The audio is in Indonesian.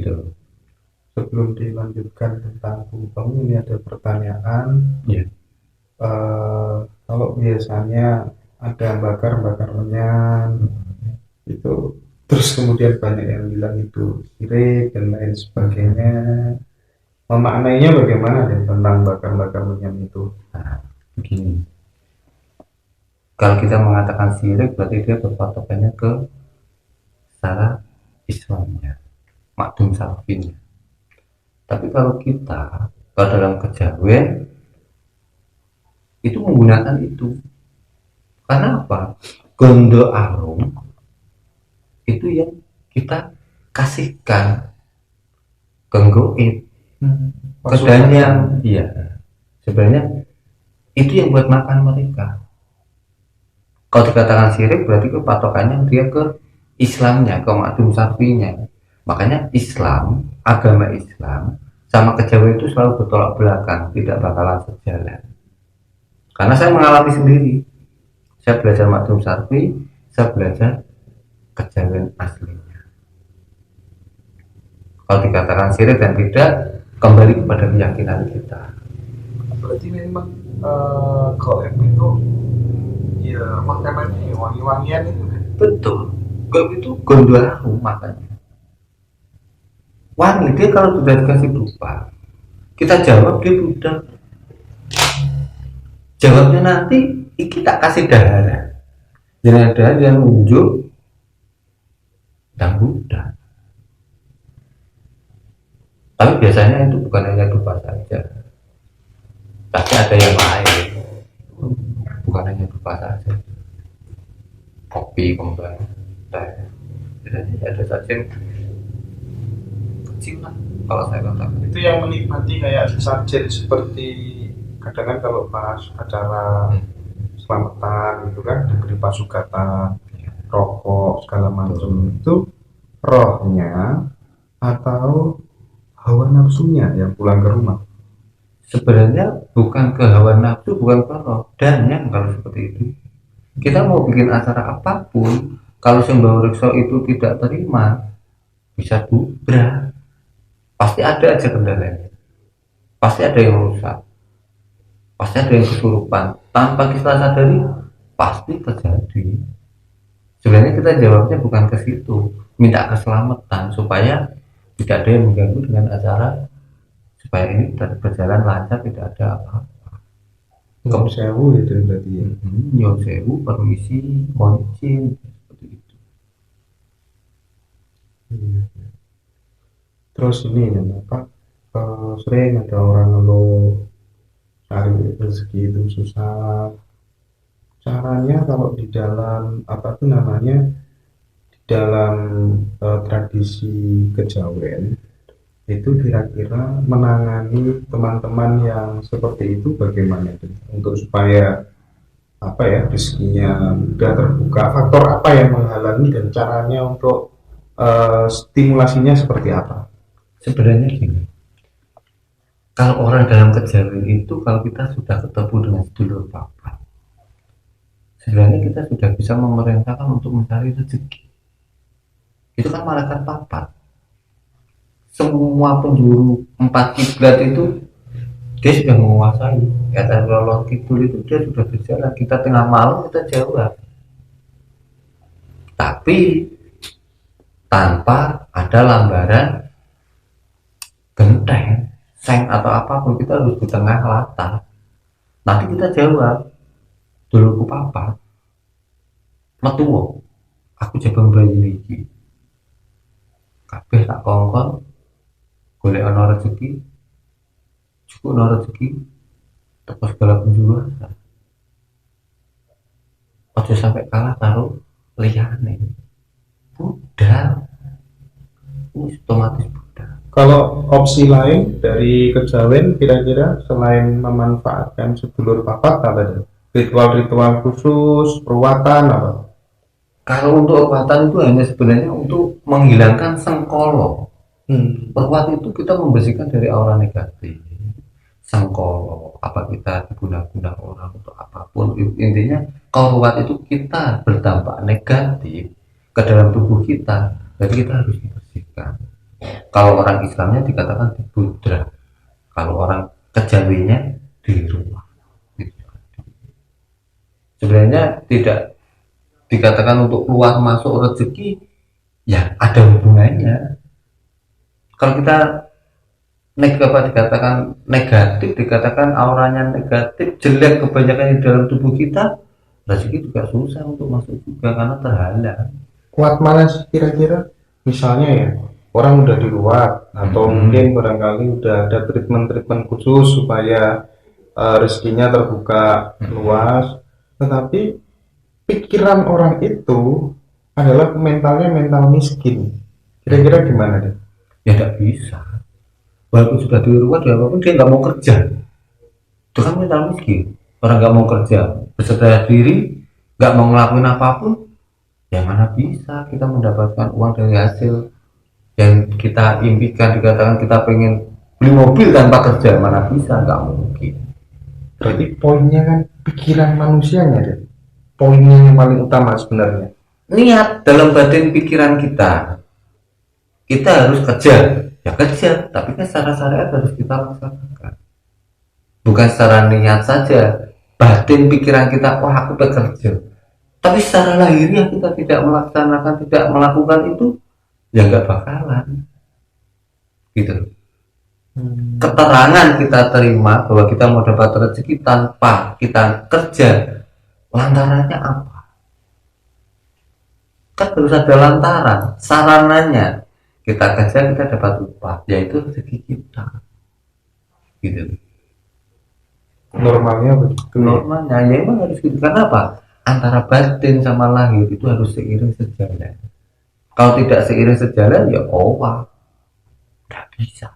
gitu. Sebelum dilanjutkan tentang tumpeng, ini ada pertanyaan. Ya. Kalau biasanya ada bakar-bakar menyan, itu terus kemudian banyak yang bilang itu sirik dan lain sebagainya. Memaknainya bagaimana deh tentang bakar-bakar menyan itu? Nah, begini. Kalau kita mengatakan syirik berarti dia berpatokannya ke secara Islamnya, makdum salafin. Tapi kalau kita kalau dalam kejawen itu menggunakan itu. Karena apa? Gondo arum itu yang kita kasihkan ke goib, ke danyang. Iya, sebenarnya itu yang buat makan mereka. Kalau dikatakan syirik berarti ke patokannya dia ke Islamnya, ke makdum safinya. Makanya Islam, agama Islam sama kejawen itu selalu bertolak belakang, tidak bakalan sejalan. Karena saya mengalami sendiri. Saya belajar makdum safi, saya belajar kejawen aslinya. Kalau dikatakan syirik dan tidak, kembali kepada keyakinan kita. Berarti memang goib itu ya makanannya ya wangi-wangian itu kan? Betul. Goib itu gondorahu makanya. Wangi dia kalau sudah dikasih dupa, kita jawab dia budak. Jawabnya nanti kita kasih dahara. Jadi ada yang unjuk dan budak. Tapi biasanya itu bukan hanya dupa saja, tapi ada yang lain. Bukan hanya dupa saja, kopi, kembang, teh. Biasanya ada saja yang kecil lah kalau saya katakan. Itu yang menikmati kayak sajen seperti kadang kan kalau pas acara selamatan gitu kan diberi pasugatan, rokok segala macam itu rohnya atau hawa nafsunya yang pulang ke rumah. Sebenarnya bukan ke hawa nafsu, bukan ke roh, dan yang kalau seperti itu kita mau bikin acara apapun, kalau sembah rekso itu tidak terima, bisa bubrah. Pasti ada aja kendalanya, pasti ada yang rusak, pasti ada yang kesurupan. Tanpa kita sadari, pasti terjadi. Sebenarnya kita jawabnya bukan ke situ, minta keselamatan supaya tidak ada yang mengganggu dengan acara, supaya ini berjalan lancar, tidak ada apa-apa. Nggak sewu itu berarti ya. Nyon sewu, permisi, mohon izin, seperti itu. Terus ini ya apa? Sering ada orang ngeluh cari rezeki itu susah. Caranya kalau di dalam apa tuh namanya di dalam tradisi kejawen itu kira-kira menangani teman-teman yang seperti itu bagaimana tuh? Untuk supaya apa ya rezekinya mudah terbuka, faktor apa yang menghalangi dan caranya untuk stimulasinya seperti apa? Sebenarnya gini, kalau orang dalam kejawen itu, kalau kita sudah ketemu dengan sedulur papat, sebenarnya kita sudah bisa memerintahkan untuk mencari rezeki. Itu kan malaikat papat. Semua penjuru empat kiblat itu dia sudah menguasai. Kata lolong kidul itu dia sudah berjalan. Kita tengah malam kita jawab, tapi tanpa ada lambaran genteng, seng atau apapun, kita harus di tengah latar. Nanti kita jawab, dulurku papat, metuwo, aku jaga bayi iki. Kabeh tak kongkon, golek ana rezeki, cukup ana rezeki, teko segala penjuru. Ojo sampai kalah karo liyane. Budal, otomatis budal. Kalau opsi lain dari kejawen kira-kira selain memanfaatkan sedulur papat apa ada? Ritual-ritual khusus, peruatan apa? Kalau untuk obatan itu hanya sebenarnya untuk menghilangkan sengkolo. Perwat itu kita membersihkan dari aura negatif. Sengkolo, apa kita digunakan orang untuk apapun. Intinya kalau perwat itu kita berdampak negatif ke dalam tubuh kita, jadi kita harus membersihkan. Kalau orang Islamnya dikatakan di Budra, kalau orang Kejawinya di rumah. Sebenarnya tidak dikatakan untuk keluar masuk rezeki, ya ada hubungannya. Kalau kita dikatakan negatif, dikatakan auranya negatif, jelek kebanyakan di dalam tubuh kita, rezeki juga susah untuk masuk juga karena terhalang. Kuat mana sih kira-kira? Misalnya ya, orang udah di luar atau mungkin barangkali udah ada treatment-treatment khusus supaya rezekinya terbuka luas, tetapi pikiran orang itu adalah mentalnya mental miskin. Kira-kira gimana deh? Ya tidak bisa. Walaupun sudah di luar, dia apapun dia nggak mau kerja. Itu kan mental miskin. Orang nggak mau kerja, berserah diri, nggak mau ngelakuin apapun, ya mana bisa kita mendapatkan uang dari hasil yang kita impikan. Dikatakan kita pengen beli mobil tanpa kerja, mana bisa, nggak mungkin. Berarti poinnya kan pikiran manusianya deh. Poinnya yang paling utama sebenarnya. Niat dalam batin pikiran kita harus kerja, ya kerja, tapi kan secara syariat harus kita laksanakan. Bukan secara niat saja, batin pikiran kita, wah aku bekerja, tapi secara lahiriah kita tidak melaksanakan, tidak melakukan itu, ya nggak bakalan gitu. Keterangan kita terima bahwa kita mau dapat rezeki tanpa kita kerja, lantarannya apa? Kan harus ada lantaran, sarananya kita kerja kita dapat upah, yaitu rezeki kita gitu. Normalnya begitu. Normalnya ya emang harus gitu. Karena apa? Antara batin sama lahir itu harus seiring sejalan. Kalau tidak seiring sejalan ya nggak bisa.